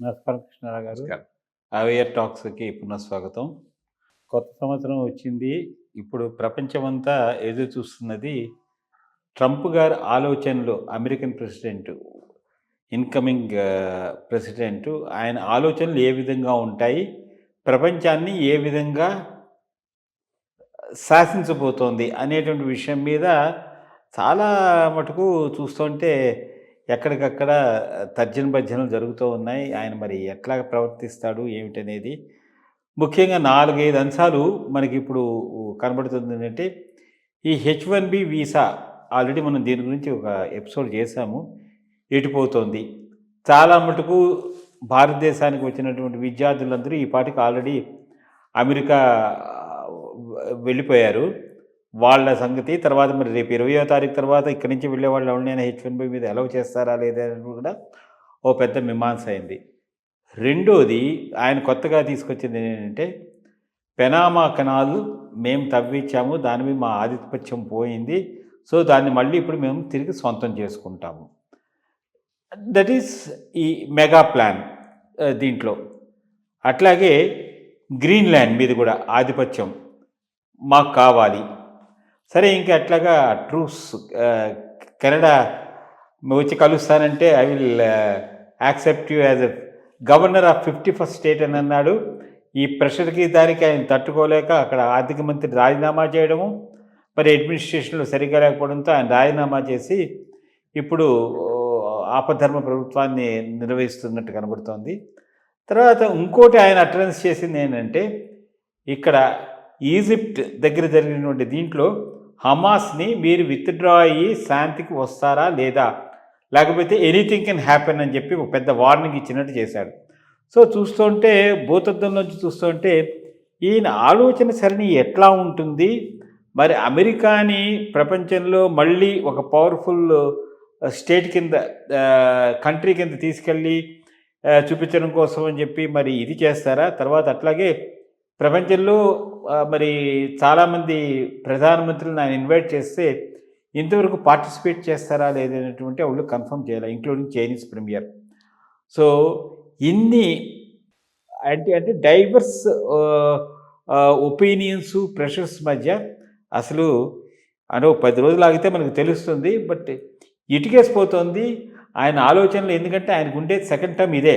నమస్కారం కృష్ణారావు గారు. నమస్కారం. అవేర్ టాక్స్‌కి పునఃస్వాగతం. కొత్త సంవత్సరం వచ్చింది. ఇప్పుడు ప్రపంచమంతా ఎదురు చూస్తున్నది ట్రంప్ గారి ఆలోచనలు. అమెరికన్ ప్రెసిడెంట్, ఇన్‌కమింగ్ ప్రెసిడెంట్, ఆయన ఆలోచనలు ఏ విధంగా ఉంటాయి? ప్రపంచాన్ని ఏ విధంగా శాసించబోతోంది అనేటువంటి విషయం మీద చాలా మటుకు చూస్తుంటే ఎక్కడికక్కడ తర్జన భర్జనలు జరుగుతూ ఉన్నాయి. ఆయన మరి ఎట్లా ప్రవర్తిస్తాడు ఏమిటనేది. ముఖ్యంగా 4, 5 అంశాలు మనకిప్పుడు కనబడుతుంది. ఏంటంటే ఈ H1B వీసా, ఆల్రెడీ మనం దీని గురించి ఒక ఎపిసోడ్ చేశాము. ఎటుపోతోంది? చాలా మటుకు భారతదేశానికి వచ్చినటువంటి విద్యార్థులందరూ ఈ పాటికి ఆల్రెడీ అమెరికా వెళ్ళిపోయారు. వాళ్ళ సంగతి తర్వాత మరి రేపు 20వ తారీఖు తర్వాత ఇక్కడి నుంచి వెళ్ళే వాళ్ళు ఎవరినైనా H1B మీద అలౌ చేస్తారా లేదా అని కూడా ఓ పెద్ద మీమాంస అయింది. రెండోది, ఆయన కొత్తగా తీసుకొచ్చింది ఏంటంటే పెనామా కెనాల్ మేము తవ్వించాము, దాని మీద మా ఆధిపత్యం పోయింది, సో దాన్ని మళ్ళీ ఇప్పుడు మేము తిరిగి సొంతం చేసుకుంటాము. దట్ ఈస్ ఈ మెగా ప్లాన్ దీంట్లో. అట్లాగే గ్రీన్లాండ్ మీద కూడా ఆధిపత్యం మాకు కావాలి. సరే, ఇంకా అట్లాగా ట్రూస్, కెనడా వచ్చి కలుస్తానంటే I will accept you as a governor of 51st state అని అన్నాడు. ఈ ప్రెషర్కి దానికి ఆయన తట్టుకోలేక అక్కడ ఆర్థిక మంత్రి రాజీనామా చేయడము, మరి అడ్మినిస్ట్రేషన్లో సరిగ్గా లేకపోవడంతో ఆయన రాజీనామా చేసి ఇప్పుడు ఆపద్ధర్మ ప్రభుత్వాన్ని నిర్వహిస్తున్నట్టు కనబడుతోంది. తర్వాత ఇంకోటి ఆయన అటెండెన్స్ చేసింది ఏంటంటే ఇక్కడ ఈజిప్ట్ దగ్గర జరిగినటువంటి దీంట్లో హమాస్ని మీరు విత్డ్రా అయ్యి శాంతికి వస్తారా లేదా, లేకపోతే ఎనీథింగ్ కెన్ హ్యాపెన్ అని చెప్పి ఒక పెద్ద వార్నింగ్ ఇచ్చినట్టు చేశాడు. సో చూస్తుంటే భూతద్దం నుంచి చూస్తుంటే ఈయన ఆలోచన సరణి ఎట్లా ఉంటుంది, మరి అమెరికాని ప్రపంచంలో మళ్ళీ ఒక పవర్ఫుల్ స్టేట్ కింద, కంట్రీ కింద తీసుకెళ్ళి చూపించడం కోసం అని చెప్పి మరి ఇది చేస్తారా? తర్వాత అట్లాగే ప్రపంచంలో మరి చాలామంది ప్రధానమంత్రులను ఆయన ఇన్వైట్ చేస్తే ఇంతవరకు పార్టిసిపేట్ చేస్తారా లేదనేటువంటి వాళ్ళు కన్ఫర్మ్ చేయాలి, ఇంక్లూడింగ్ చైనీస్ ప్రీమియర్. సో ఇన్ని అంటే డైవర్స్ ఒపీనియన్స్, ప్రెషర్స్ మధ్య అసలు అంటే 10 రోజులు ఆగితే మనకు తెలుస్తుంది. బట్ ఇటుకేసిపోతుంది ఆయన ఆలోచనలు. ఎందుకంటే ఆయనకు ఉండేది సెకండ్ టర్మ్ ఇదే.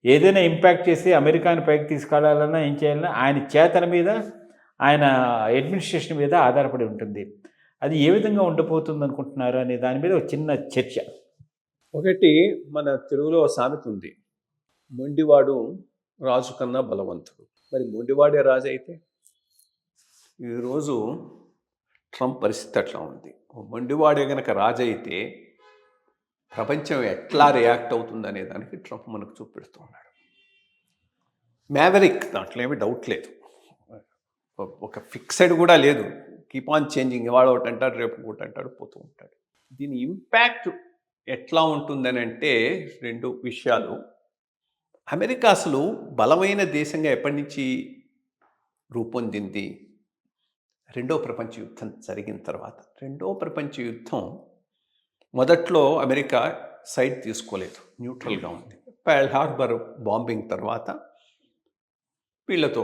ఏదైనా ఇంపాక్ట్ చేసి అమెరికాని పైకి తీసుకెళ్లాలన్నా ఏం చేయాలన్నా ఆయన చేతన మీద, ఆయన అడ్మినిస్ట్రేషన్ మీద ఆధారపడి ఉంటుంది. అది ఏ విధంగా ఉండబోతుంది అనుకుంటున్నారు అనే దాని మీద ఒక చిన్న చర్చ. ఒకటి, మన తెలుగులో సామెత ఉంది, మొండివాడు రాజు కన్నా బలవంతుడు. మరి మొండివాడే రాజు అయితే ఈరోజు ట్రంప్ పరిస్థితి అట్లా ఉంది. మొండివాడే గనక రాజు అయితే ప్రపంచం ఎట్లా రియాక్ట్ అవుతుంది అనే దానికి ట్రంప్ మనకు చూపెడుతూ ఉన్నాడు. మ్యావరిక్, దాంట్లో ఏమీ డౌట్ లేదు, ఒక ఫిక్సెడ్ కూడా లేదు. కీప్ ఆన్ చేంజింగ్, ఇవాళ ఒకటి అంటాడు, రేపు ఒకటి అంటాడు, పోతూ ఉంటాడు. దీని ఇంపాక్ట్ ఎట్లా ఉంటుందని అంటే 2 విషయాలు. అమెరికా అసలు బలమైన దేశంగా ఎప్పటి నుంచి రూపొందింది? రెండో ప్రపంచ యుద్ధం జరిగిన తర్వాత. రెండో ప్రపంచ యుద్ధం మొదట్లో అమెరికా సైడ్ తీసుకోలేదు, న్యూట్రల్గా ఉంది. పర్ల్ హార్బర్ బాంబింగ్ తర్వాత వీళ్ళతో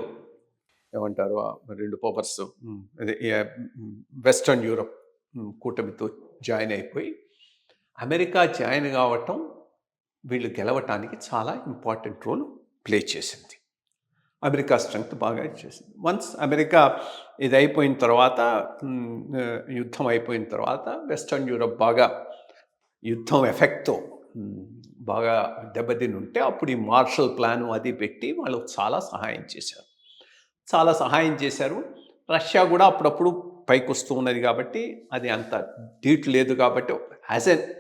ఏమంటారు, 2 పవర్స్, అదే వెస్టర్న్ యూరప్ కూటమితో జాయిన్ అయిపోయి అమెరికా జాయిన్ కావటం వీళ్ళు గెలవటానికి చాలా ఇంపార్టెంట్ రోల్ ప్లే చేసింది. అమెరికా స్ట్రెంగ్త్ బాగా చేసింది. వన్స్ అమెరికా ఇది అయిపోయిన తర్వాత, యుద్ధం అయిపోయిన తర్వాత వెస్టర్న్ యూరప్ బాగా యుద్ధం ఎఫెక్ట్తో బాగా దెబ్బతిని ఉంటే అప్పుడు ఈ మార్షల్ ప్లాను అది పెట్టి వాళ్ళు చాలా సహాయం చేశారు. రష్యా కూడా అప్పుడప్పుడు పైకి వస్తూ ఉన్నది కాబట్టి అది అంత డీట్ లేదు కాబట్టి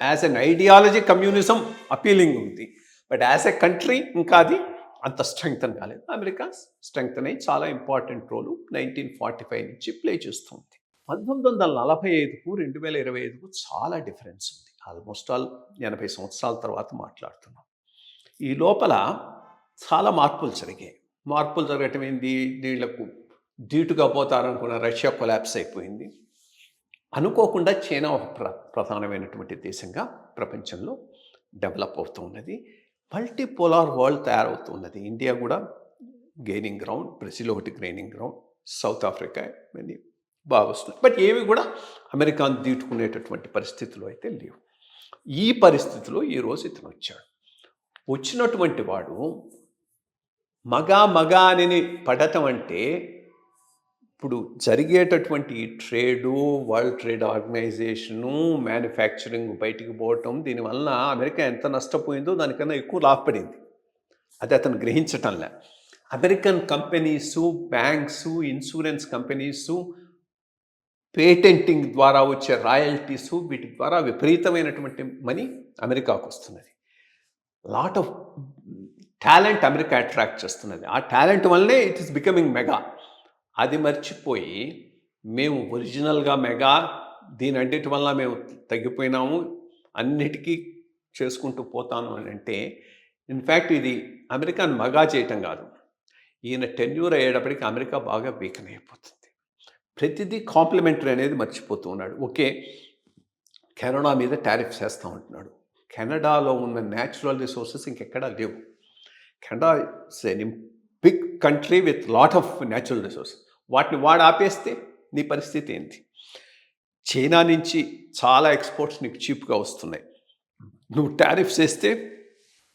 యాజ్ ఎన్ ఐడియాలజీ కమ్యూనిజం అపీలింగ్ ఉంది. బట్ యాజ్ ఎ కంట్రీ ఇంకా అది అంత స్ట్రెంగ్తన్ కాలేదు. అమెరికా స్ట్రెంగ్తన్ అయ్యి చాలా ఇంపార్టెంట్ రోలు 1945 నుంచి ప్లే చేస్తుంది. 1945కు 2025కు చాలా డిఫరెన్స్ ఉంది. ఆల్మోస్ట్ ఆల్ 80 సంవత్సరాల తర్వాత మాట్లాడుతున్నాం. ఈ లోపల చాలా మార్పులు జరిగాయి. మార్పులు జరగటం ఏంది, వీళ్లకు ధీటుగా పోతారనుకున్న రష్యా కొలాప్స్ అయిపోయింది. అనుకోకుండా చైనా ఒక ప్రధానమైనటువంటి దేశంగా ప్రపంచంలో డెవలప్ అవుతూ ఉన్నది. మల్టీపోలార్ వరల్డ్ తయారవుతున్నది. ఇండియా కూడా గెయినింగ్ గ్రౌండ్, బ్రెజిల్ ఒకటి గెయినింగ్ గ్రౌండ్, సౌత్ ఆఫ్రికా ఇవన్నీ బాగా వస్తున్నాయి. బట్ ఏవి కూడా అమెరికాను దీటుకునేటటువంటి పరిస్థితులు అయితే లేవు. ఈ పరిస్థితిలో ఈరోజు ఇతను వచ్చాడు. వచ్చినటువంటి వాడు మగ అని పడటం అంటే ఇప్పుడు జరిగేటటువంటి trade, world trade organisation, manufacturing బయటికి పోవటం, దీనివల్ల అమెరికా ఎంత నష్టపోయిందో దానికన్నా ఎక్కువ లాభపడింది. అది అతను గ్రహించటంలే. American companies, banks, insurance companies, patenting ద్వారా వచ్చే రాయల్టీసు, వీటి ద్వారా విపరీతమైనటువంటి మనీ అమెరికాకు వస్తున్నది. Lot of talent America attract చేస్తున్నది. ఆ టాలెంట్ వల్లనే ఇట్ ఈస్ బికమింగ్ మెగా. అది మర్చిపోయి మేము ఒరిజినల్గా మెగా, దీని అన్నిటి వల్ల మేము తగ్గిపోయినాము, అన్నిటికీ చేసుకుంటూ పోతాను అని అంటే, ఇన్ఫ్యాక్ట్ ఇది అమెరికాను మగా చేయటం కాదు, ఈయన టెన్యూర్ అయ్యేటప్పటికి అమెరికా బాగా వీకన్ అయిపోతుంది. ప్రతిదీ కాంప్లిమెంటరీ అనేది మర్చిపోతూ ఉన్నాడు. ఓకే, కెనడా మీద టారిఫ్స్ వేస్తూ ఉంటున్నాడు. కెనడాలో ఉన్న న్యాచురల్ రిసోర్సెస్ ఇంకెక్కడా లేవు. Canada it's a big country with lot of natural resources. వాటిని వాడు ఆపేస్తే నీ పరిస్థితి ఏంటి? చైనా నుంచి చాలా ఎక్స్పోర్ట్స్ నీకు చీప్గా వస్తున్నాయి. నువ్వు టారిఫ్స్ వేస్తే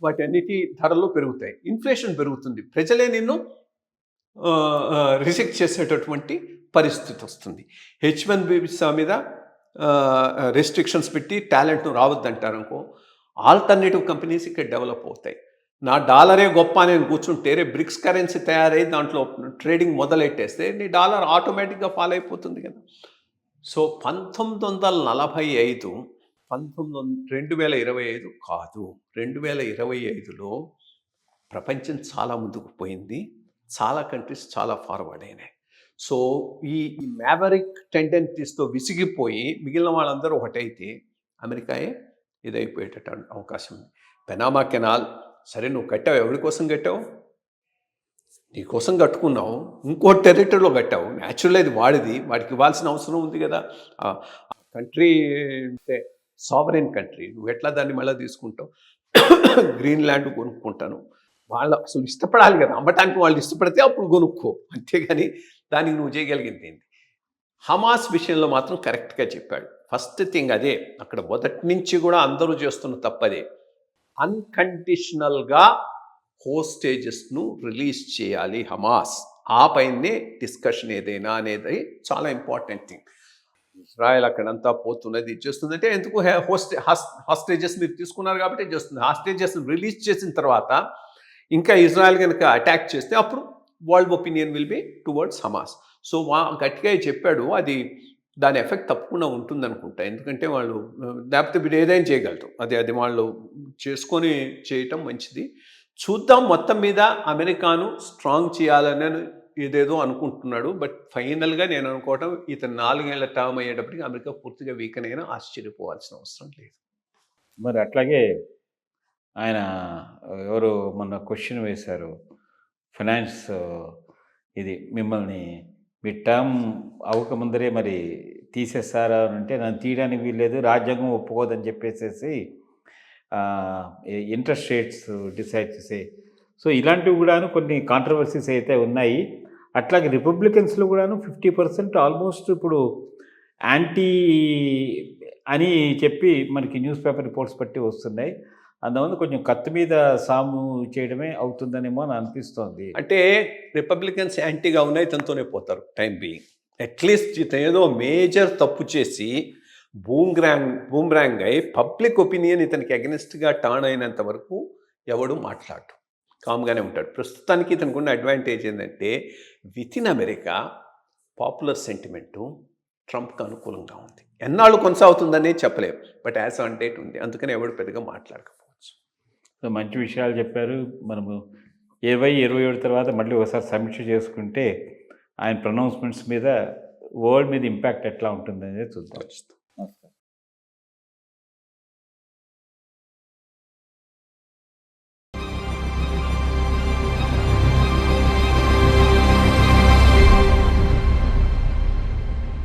వాటన్నిటి ధరలు పెరుగుతాయి, ఇన్ఫ్లేషన్ పెరుగుతుంది, ప్రజలే నిన్ను రిజెక్ట్ చేసేటటువంటి పరిస్థితి వస్తుంది. H1B వీసా మీద రెస్ట్రిక్షన్స్ పెట్టి టాలెంట్ను రావద్దంటారు అనుకో, ఆల్టర్నేటివ్ కంపెనీస్ ఇక్కడ డెవలప్ అవుతాయి. నా డాలరే గొప్ప అని కూర్చుంటే రే బ్రిక్స్ కరెన్సీ తయారై దాంట్లో ట్రేడింగ్ మొదలెట్టేస్తే నీ డాలర్ ఆటోమేటిక్గా ఫాలో అయిపోతుంది కదా. సో 1945 2025 కాదు, 2025లో ప్రపంచం చాలా ముందుకు పోయింది, చాలా కంట్రీస్ చాలా ఫార్వర్డ్ అయినాయి. సో ఈ మ్యావరిక్ టెండెన్సీస్తో విసిగిపోయి మిగిలిన వాళ్ళందరూ ఒకటైతే అమెరికాయే ఇదైపోయేట అవకాశం ఉంది. పెనామా కెనాల్ సరే నువ్వు కట్టావు, ఎవరి కోసం కట్టావు? నీ కోసం కట్టుకున్నావు, ఇంకో టెరిటరీలో కట్టావు, న్యాచురల్ అది వాడిది, వాడికి ఇవ్వాల్సిన అవసరం ఉంది కదా. కంట్రీ అంటే సావరెన్ కంట్రీ, నువ్వు ఎట్లా దాన్ని మళ్ళీ తీసుకుంటావు? గ్రీన్లాండ్ కొనుక్కుంటాను, వాళ్ళు అసలు ఇష్టపడాలి కదా, అమ్మటానికి వాళ్ళు ఇష్టపడితే అప్పుడు కొనుక్కో, అంతేగాని దానికి నువ్వు చేయగలిగింది ఏంటి? హమాస్ విషయంలో మాత్రం కరెక్ట్గా చెప్పాడు. ఫస్ట్ థింగ్ అదే, అక్కడ మొదటి నుంచి కూడా అందరూ చేస్తున్న తప్పదే, అన్కండిషనల్గా హోస్టేజెస్ను రిలీజ్ చేయాలి హమాస్, ఆ పైనే డిస్కషన్ ఏదైనా అనేది చాలా ఇంపార్టెంట్ థింగ్. ఇజ్రాయెల్ అక్కడంతా పోతున్నది చేస్తుందంటే ఎందుకు? హాస్టేజెస్ మీరు తీసుకున్నారు కాబట్టి చేస్తుంది. హాస్టేజెస్ రిలీజ్ చేసిన తర్వాత ఇంకా ఇజ్రాయెల్ కనుక అటాక్ చేస్తే అప్పుడు world opinion will be towards Hamas. So గట్టిగా చెప్పాడు, అది దాని ఎఫెక్ట్ తప్పకుండా ఉంటుందనుకుంటా. ఎందుకంటే వాళ్ళు లేకపోతే వీడు ఏదైనా చేయగలరు, అది వాళ్ళు చేసుకొని చేయటం మంచిది. చూద్దాం. మొత్తం మీద అమెరికాను స్ట్రాంగ్ చేయాలని ఏదేదో అనుకుంటున్నాడు. బట్ ఫైనల్గా నేను అనుకోవటం ఇతను 4 ఏళ్ల టర్మ్ అయ్యేటప్పటికి అమెరికా పూర్తిగా వీకెన్ అయినా ఆశ్చర్యపోవాల్సిన అవసరం లేదు. మరి అట్లాగే ఆయన ఎవరు మొన్న క్వశ్చన్ వేశారు, ఫైనాన్స్ ఇది మిమ్మల్ని మీ టర్మ్ అవ్వకముందరే మరి తీసేస్తారా అని అంటే, నన్ను తీయడానికి వీల్లేదు, రాజ్యాంగం ఒప్పుకోదని చెప్పేసేసి ఇంట్రెస్ట్ రేట్స్ డిసైడ్ చేసే. సో ఇలాంటివి కూడాను కొన్ని కాంట్రవర్సీస్ అయితే ఉన్నాయి. అట్లాగే రిపబ్లికన్స్లో కూడాను 50% ఆల్మోస్ట్ ఇప్పుడు యాంటీ అని చెప్పి మనకి న్యూస్ పేపర్ రిపోర్ట్స్ బట్టి వస్తున్నాయి. అందువల్ల కొంచెం కత్తి మీద సాము చేయడమే అవుతుందనేమో అని అనిపిస్తోంది. అంటే రిపబ్లికన్స్ యాంటీగా ఉన్నాయి, తనతోనే పోతారు టైం బీయింగ్. అట్లీస్ట్ ఇతను ఏదో మేజర్ తప్పు చేసి బూమ్రాంగ్ అయి పబ్లిక్ ఒపీనియన్ ఇతనికి అగెనిస్ట్గా టర్న్ అయినంత వరకు ఎవడు మాట్లాడు, కామ్గానే ఉంటాడు. ప్రస్తుతానికి ఇతనికి ఉన్న అడ్వాంటేజ్ ఏంటంటే within America popular sentiment ట్రంప్కి అనుకూలంగా ఉంది. ఎన్నాళ్ళు కొనసాగుతుందనే చెప్పలేము, బట్ యాజ్ ఆన్ డేట్ ఉంది. అందుకని ఎవడు పెద్దగా మాట్లాడకపోవచ్చు. సో మంచి విషయాలు చెప్పారు. మనము 27 తర్వాత మళ్ళీ ఒకసారి సమీక్ష చేసుకుంటే ఆయన ప్రొనౌన్స్మెంట్స్ మీద వరల్డ్ మీద ఇంపాక్ట్ ఎట్లా ఉంటుందనేది చూద్దాం.